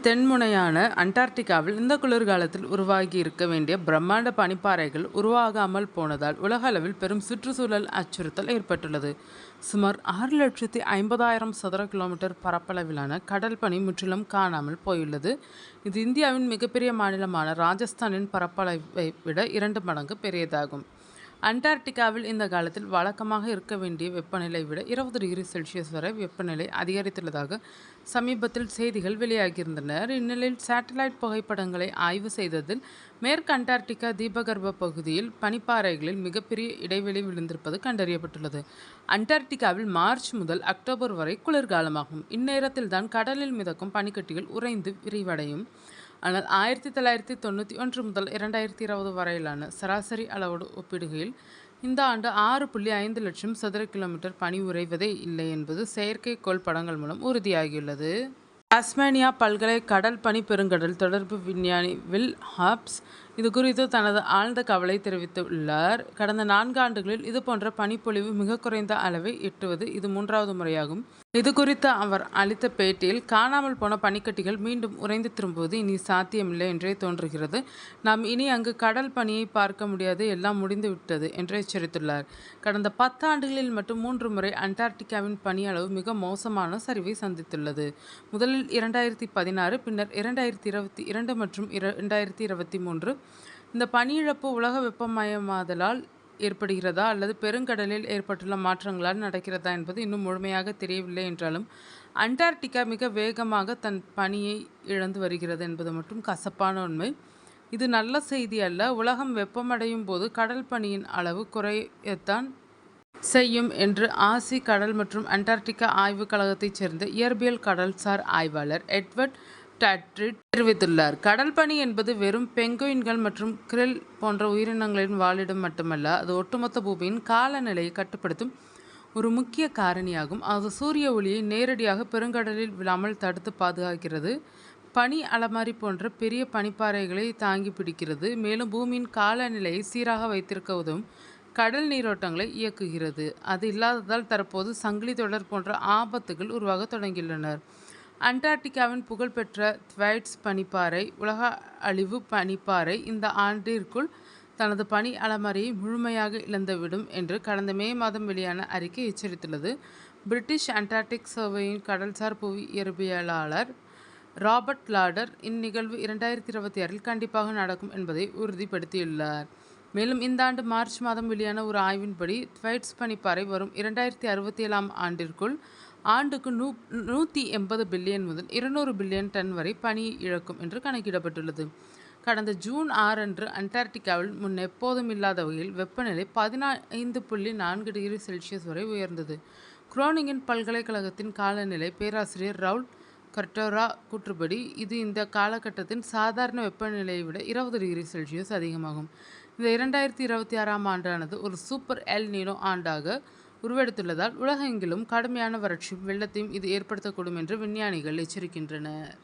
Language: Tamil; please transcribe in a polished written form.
தென்முனையான அண்டார்டிகாவில் இந்த குளிர்காலத்தில் உருவாகி இருக்க வேண்டிய பிரம்மாண்ட பனிப்பாறைகள் உருவாகாமல் போனதால் உலக அளவில் பெரும் சுற்றுச்சூழல் அச்சுறுத்தல் ஏற்பட்டுள்ளது. சுமார் 6,50,000 சதுர கிலோமீட்டர் பரப்பளவிலான கடல் பனி முற்றிலும் காணாமல் போயுள்ளது. இது இந்தியாவின் மிகப்பெரிய மாநிலமான ராஜஸ்தானின் பரப்பளவை விட 2 மடங்கு பெரியதாகும். அண்டார்டிகாவில் இந்த காலத்தில் வழக்கமாக இருக்க வேண்டிய வெப்பநிலை விட 20 டிகிரி செல்சியஸ் வரை வெப்பநிலை அதிகரித்துள்ளதாக சமீபத்தில் செய்திகள் வெளியாகியிருந்தன. இந்நிலையில் சேட்டலைட் புகைப்படங்களை ஆய்வு செய்ததில் மேற்கு அண்டார்டிகா தீபகற்ப பகுதியில் பனிப்பாறைகளில் மிகப்பெரிய இடைவெளி விழுந்திருப்பது கண்டறியப்பட்டுள்ளது. அண்டார்டிகாவில் மார்ச் முதல் அக்டோபர் வரை குளிர்காலமாகும். இந்நேரத்தில் தான் கடலில் மிதக்கும் பனிக்கட்டிகள் உறைந்து விரிவடையும். ஆனால் 1991 முதல் 2020 வரையிலான சராசரி அளவோடு ஒப்பிடுகையில் இந்த ஆண்டு 6.5 லட்சம் சதுர கிலோமீட்டர் பனி உறைவதே இல்லை என்பது செயற்கைக்கோள் படங்கள் மூலம் உறுதியாகியுள்ளது. டாஸ்மேனியா பல்கலை கடல் பனி பெருங்கடல் தொடர்பு விஞ்ஞானி வில் ஹாப்ஸ் இது குறித்து தனது ஆழ்ந்த கவலை தெரிவித்துள்ளார். கடந்த 4 ஆண்டுகளில் இதுபோன்ற பனிப்பொழிவு மிக குறைந்த அளவை எட்டுவது இது 3வது முறையாகும். இது குறித்து அவர் அளித்த பேட்டியில், காணாமல் போன பனிக்கட்டிகள் மீண்டும் உறைந்து திரும்புவது இனி சாத்தியமில்லை என்றே தோன்றுகிறது. நாம் இனி அங்கு கடல் பனியை பார்க்க முடியாது, எல்லாம் முடிந்துவிட்டது என்று எச்சரித்துள்ளார். கடந்த 10 ஆண்டுகளில் மட்டும் 3 முறை அண்டார்டிகாவின் பனி அளவு மிக மோசமான சரிவை சந்தித்துள்ளது. முதலில் 2016, பின்னர் 2022 மற்றும் 2023. இந்த பனி இழப்பு உலக வெப்பமயமாதலால் ஏற்படுகிறதா அல்லது பெருங்கடலில் ஏற்பட்டுள்ள மாற்றங்களால் நடக்கிறதா என்பது இன்னும் முழுமையாக தெரியவில்லை என்றாலும், அண்டார்டிகா மிக வேகமாக தன் பனியை இழந்து வருகிறது என்பது மட்டும் கசப்பான உண்மை. இது நல்ல செய்தி அல்ல. உலகம் வெப்பமடையும் போது கடல் பனியின் அளவு குறையத்தான் செய்யும் என்று ஆசி கடல் மற்றும் அண்டார்டிகா ஆய்வுக் கழகத்தைச் சேர்ந்த இயற்பியல் கடல்சார் ஆய்வாளர் எட்வர்ட் டாட்ரிட் தெரிவித்துள்ளார். கடல் பனி என்பது வெறும் பெங்குயின்கள் மற்றும் krill போன்ற உயிரினங்களின் வாழிடம் மட்டுமல்ல, அது ஒட்டுமொத்த பூமியின் காலநிலையை கட்டுப்படுத்தும் ஒரு முக்கிய காரணியாகும். அது சூரிய ஒளியை நேரடியாக பெருங்கடலில் விழாமல் தடுத்து பாதுகாக்கிறது. பனி அலமாரி போன்ற பெரிய பனிப்பாறைகளை தாங்கி பிடிக்கிறது. மேலும் பூமியின் காலநிலையை சீராக வைத்திருக்க உதவும் கடல் நீரோட்டங்களை இயக்குகிறது. அது இல்லாததால் தற்போது சங்கிலி தொடர் போன்ற ஆபத்துகள் உருவாக தொடங்கியுள்ளன. அண்டார்டிகாவின் புகழ்பெற்ற த்வைட்ஸ் பனிப்பாறை, உலக அழிவு பனிப்பாறை, இந்த ஆண்டிற்குள் தனது பனி அலமாரியை முழுமையாக இழந்துவிடும் என்று கடந்த மே மாதம் வெளியான அறிக்கை எச்சரித்துள்ளது. பிரிட்டிஷ் அண்டார்டிக் சர்வேயின் கடல்சார் புவி இயற்பியலாளர் ராபர்ட் லாடர் இந்நிகழ்வு 2026 கண்டிப்பாக நடக்கும் என்பதை உறுதிப்படுத்தியுள்ளார். மேலும் இந்த ஆண்டு மார்ச் மாதம் வெளியான ஒரு ஆய்வின்படி த்வைட்ஸ் பனிப்பாறை வரும் 2067 ஆண்டிற்குள் ஆண்டுக்கு 180 பில்லியன் முதல் 200 பில்லியன் டன் வரை பனியை இழக்கும் என்று கணக்கிடப்பட்டுள்ளது. கடந்த ஜூன் 6 அன்று அண்டார்டிகாவில் முன் எப்போதும் இல்லாத வகையில் வெப்பநிலை 15.4 டிகிரி செல்சியஸ் வரை உயர்ந்தது. குரோனிங்கன் பல்கலைக்கழகத்தின் காலநிலை பேராசிரியர் ரவுல் கர்டோரா கூற்றுப்படி, இது இந்த காலகட்டத்தின் சாதாரண வெப்பநிலையை விட 20 டிகிரி செல்சியஸ் அதிகமாகும். இந்த 2026 ஆண்டானது ஒரு சூப்பர் எல் நீனோ ஆண்டாக உருவெடுத்துள்ளதால் உலகெங்கிலும் கடுமையான வறட்சியும் வெள்ளத்தையும் இது ஏற்படுத்தக்கூடும் என்று விஞ்ஞானிகள் எச்சரிக்கின்றனர்.